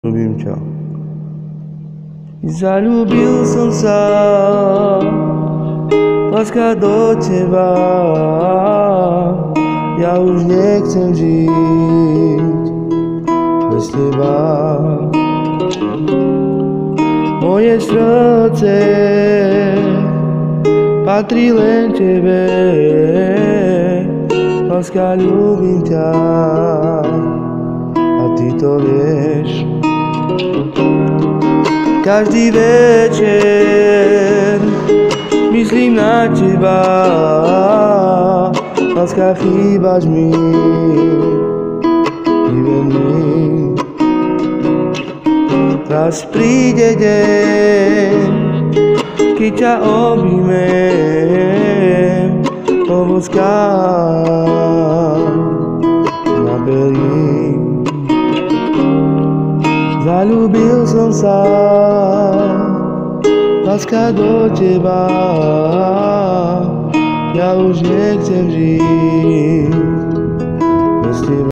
Ľúbim ťa. Zalúbil som sa, láska do teba. Ja už nechcem žiť bez teba. Moje srdce patrí len tebe. Láska, ľúbim ťa a ty to vieš. Každý večer myslím na teba. Láska, chýbaš mi, chýbaš mi. Raz príde deň, keď ťa objímem, poboskám na belí. Zalúbil som sa, láska do teba. Ja už nechcem žiť